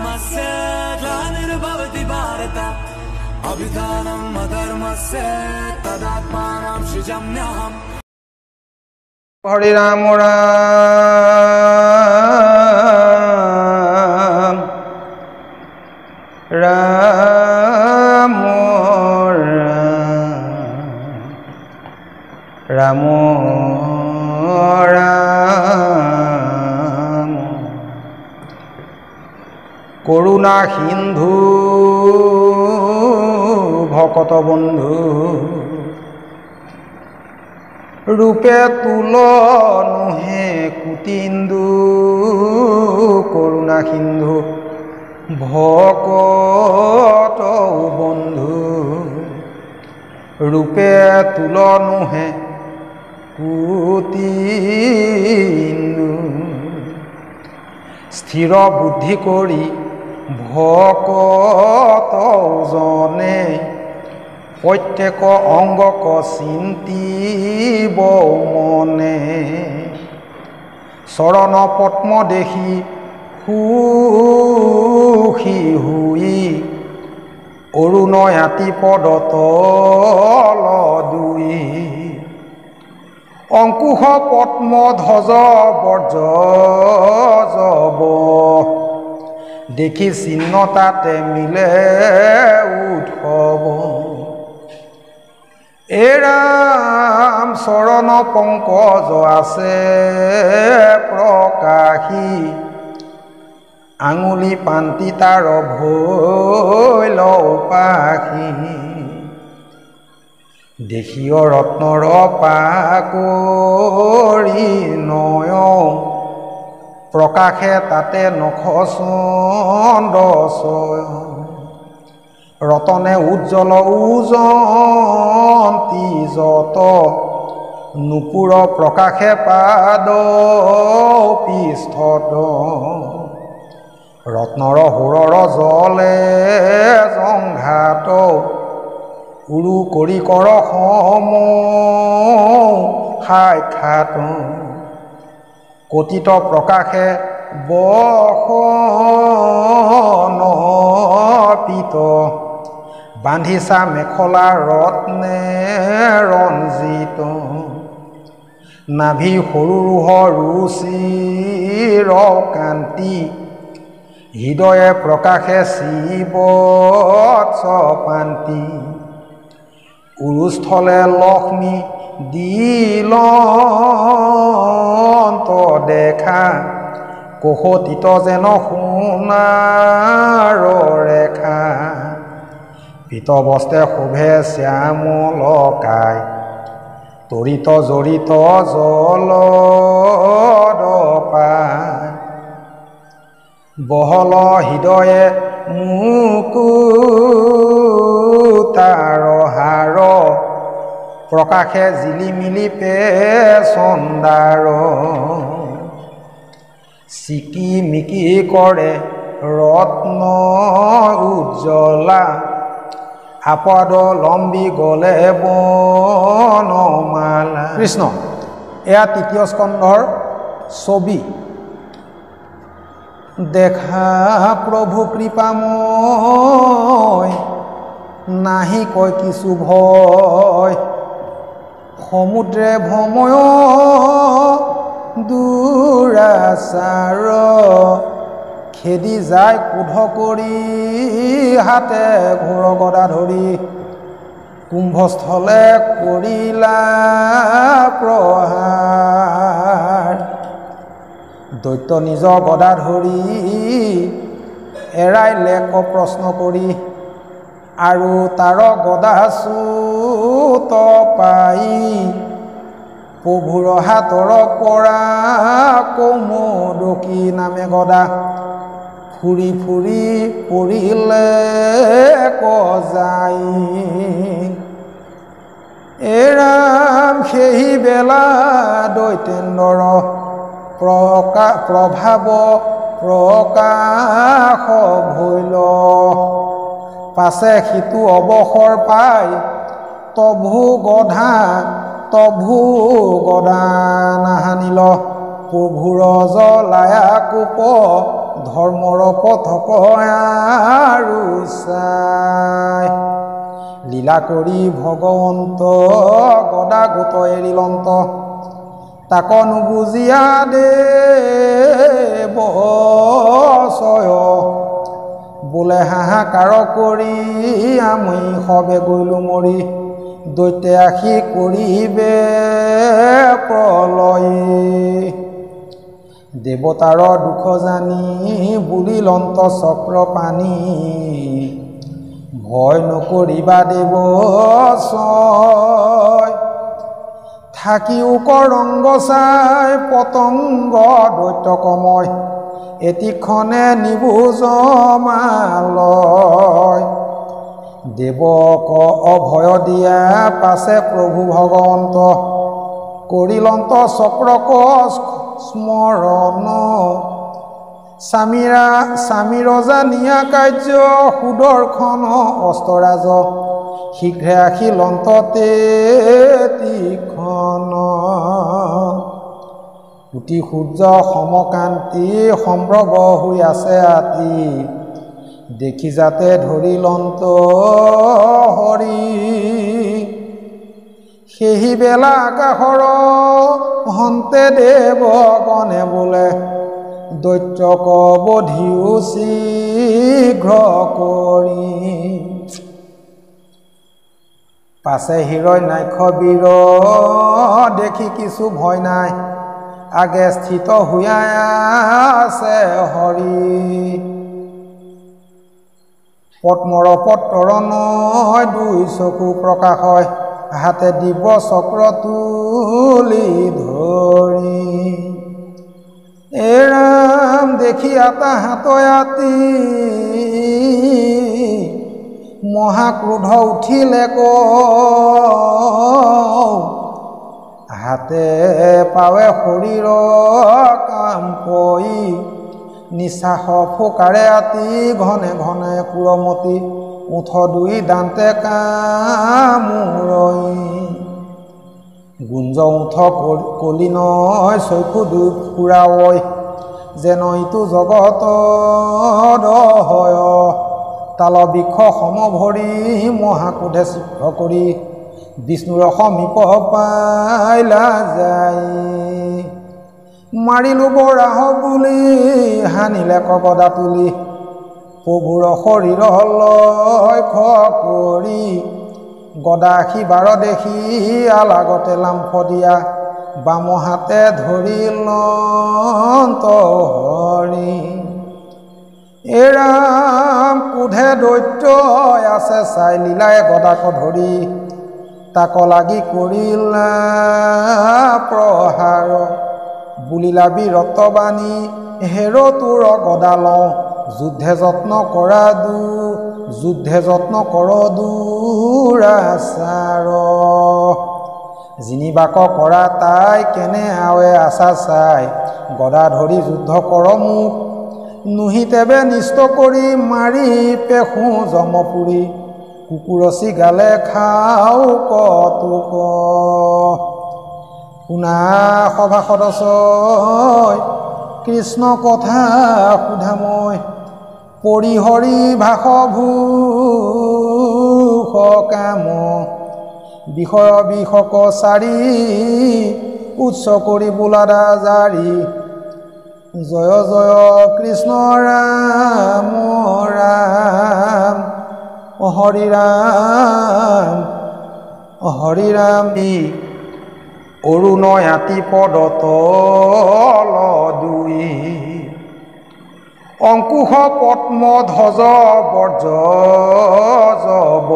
धर्मस्य ग्लानिर्भवति भारत अभिधानम् अधर्मस्य तदात्मानं सृजाम्यहम्। हरे राम राम राम राम राम करुणा सिंधु भकत बंधु रूपे तुल नुहे कुतिंदु करुणा सिंधु भकत बंधु रूपे तुल नुहे कुतिंदु स्थिर बुद्धि करी भकत जने प्रत्येक अंगक चिंतिब मने चरण पद्म देखि सुखी हुई अरुणयाति पद तल दुई अंकुश पद्म ध्वज बर्ज जब देखि चिन्ह ताते मिले उठब ए राम चरण पंकज आसे प्रकाशी आंगुली पांति तार भैल उपाखी देखियो रत्नर पाकरी नय प्रकाशे ताते नख चंदसय रतने उज्जल उजंती जत नुपुर प्रकाशे पाद पृष्ठत रत्नर हुरर जले जंघात उरु करी कर सम साक्षात कथित प्रकाशे बसन पीत बांधिसा मेखला रत्ने रंजित नाभि सरुह रुचिर कांति हृदय प्रकाशे शिवत्स पांति उरुस्थले लक्ष्मी दिलंत देखा कहोतित जेन सोनार रेखा पीत बस्ते शोभे श्यामलकाय तरित जड़ित जल पाय बहल हृदय मुकुतार हार प्रकाशे जिलिमिली पे चंदार सिकी मिकी करे रत्न उज्जला आपद लम्बी गले बनमाला। कृष्ण एया तृतीय स्कंधर छवि देखा प्रभु कृपामय नाहि कय किछु भय समुद्रे भ्रमय दुराचार खेदी जाय क्रोध करी हाथे घोर गदा धरी कुंभस्थले करिला प्रहार दैत्य निज गदा धरी एराइले क प्रश्न करी आरु तार गदा चूत पाई प्रभुर हातर परा कौमदकी नामे गदा फुरी फुरी परिले कजाई ए राम सेहि बेला दैतेन्द्र प्रभाव प्रकाश भैल पासे सितु अवसर पाय तभु गधा नाहानिल प्रभुर जलाया कूप ধৰ্মৰ পথক আৰু চাই লীলা কৰি ভগৱন্ত গদা গোট এৰিলন্ত তাক নুবুজিয়া দেৱ ছয় বোলে হাহাকাৰ কৰি আমি সবে গলো মৰি দৈতে আশী কৰিবে প্ৰলয়ে দেৱতাৰ দুখ জানি বুলিলন্ত চক্ৰ পানী ভয় নকৰিবা দেৱ ছয় থাকিও কৰংগ চাই পতংগ দৈত্য কময় এতিক্ষণে নিবুজ মালয় দেৱক অভয় দিয়া পাছে প্ৰভু ভগৱন্ত কৰিলন্ত চক্ৰক স্মৰণ স্বামী ৰজা নিয়া কাৰ্য সুদৰ্শন অস্তৰাজ শীঘ্ৰে আহিলন্ত তেতিক্ষণ কোটি সূৰ্য সমকান্তি সম্ভ্ৰগ হৈ আছে আতি দেখি যাতে ধৰিলন্ত হৰি সেই বেলা আকাশৰ হন্তে দেৱগণে বোলে দৈত্যক বধিও শীঘ্ৰ কৰি পাছে হিৰণ্যাক্ষ বীৰ দেখি কিছু ভয় নাই আগে স্থিত হুয়াই আছে হৰি পদ্মৰ পত্ৰৰ নয় দুই চকু প্ৰকাশ হয় হাতে দিব চক্ৰ তুলি ধৰি এৰাম দেখি আতা হাতয়াতি মহাক্ৰোধ উঠিলে ক হাতে পাৱে শৰীৰ কাম কৰি নিশ্বাস ফোকাৰে আতি ঘনে ঘনে পুৰমতি উঠ দুই দান্তে কামুৰই গুঞ্জ উঠ কলি নয় চৈকু দুই ফুৰাৱৈ যেন ইটো জগত হয় তাল বৃক্ষ সমভৰি মহাক্ৰোধে চিত্ৰ কৰি বিষ্ণুৰ সমীপ পাইলা যায় মাৰিলো বৰাহ বুলি হানিলে কগদা তুলি প্ৰভুৰ শৰীৰ লক্ষ্য কৰি গদা শিবাৰ দেখি আলাগতে লাম্ফ দিয়া বাম হাতে ধৰিলন্ত হৰি এৰাম কোধে দৈত্য আছে চাই লীলাই গদাক ধৰি তাক লাগি কৰিলা প্ৰহাৰ বুলিলা বীৰত্ববাণী হেৰ তোৰ গদা লওঁ যুদ্ধে যত্ন কৰ দুৰাচাৰ জিনিবাক কৰা তাই কেনে আৱে আশা চাই গদা ধৰি যুদ্ধ কৰ মোক নুহিতেবে নিষ্ট কৰি মাৰি পেখো জমপুৰি কুকুৰচি গালে খাও কতুক শুনা সভা সদস্যই কৃষ্ণ কথা সোধা মই পৰিহৰি ভাষভূষ কাম বিষয় বিষক চাৰি উচ্চ কৰি বোলাদা জাৰি জয় জয় কৃষ্ণ ৰাম ৰাম হৰি ৰাম দি অৰুণয় আতি পদ তল দুই অংকুশ পদ্ম ধ্বজ বৰ্জ জব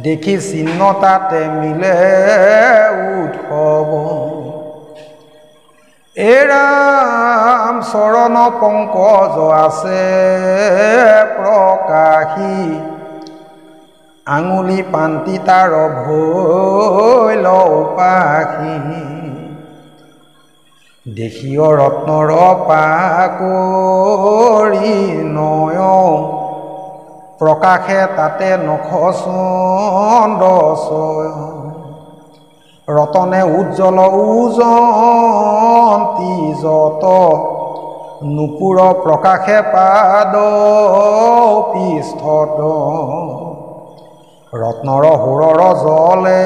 দেখি চিহ্ন তাতে মিলে উৎসৱ এৰাম চৰণ পংকজ আছে প্ৰকাশী আঙুলি পান্তি তাৰ ভৈল পাখি দেখিও ৰত্নৰ পাকৰি নয় প্ৰকাশে তাতে নখ চন্দছয় ৰতনে উজ্জ্বল উজন্তি যত নুপুৰ প্ৰকাশে পাদ পৃষ্ঠত ৰত্নৰ সুৰৰ জলে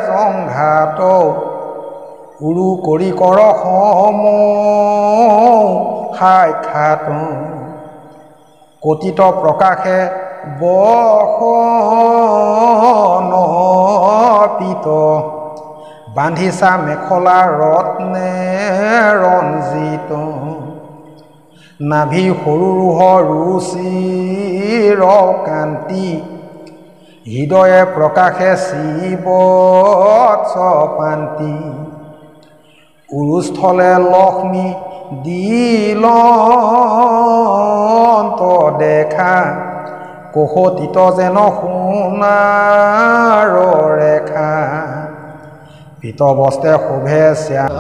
জংঘাত উৰু কৰি কৰ সম সাক্ষাৎ কতিত প্ৰকাশে বসন পিত বান্ধিছা মেখলা ৰত্নে ৰঞ্জিত নাভি সৰু ৰুচিৰ কান্তি হৃদয়ে প্ৰকাশে শিৱৎস পান্তি উৰুস্থলে লক্ষ্মী দিলন্ত দেখা কহতিত যেন সোণাৰ ৰেখা পিত বস্তে শোভে শ্যাম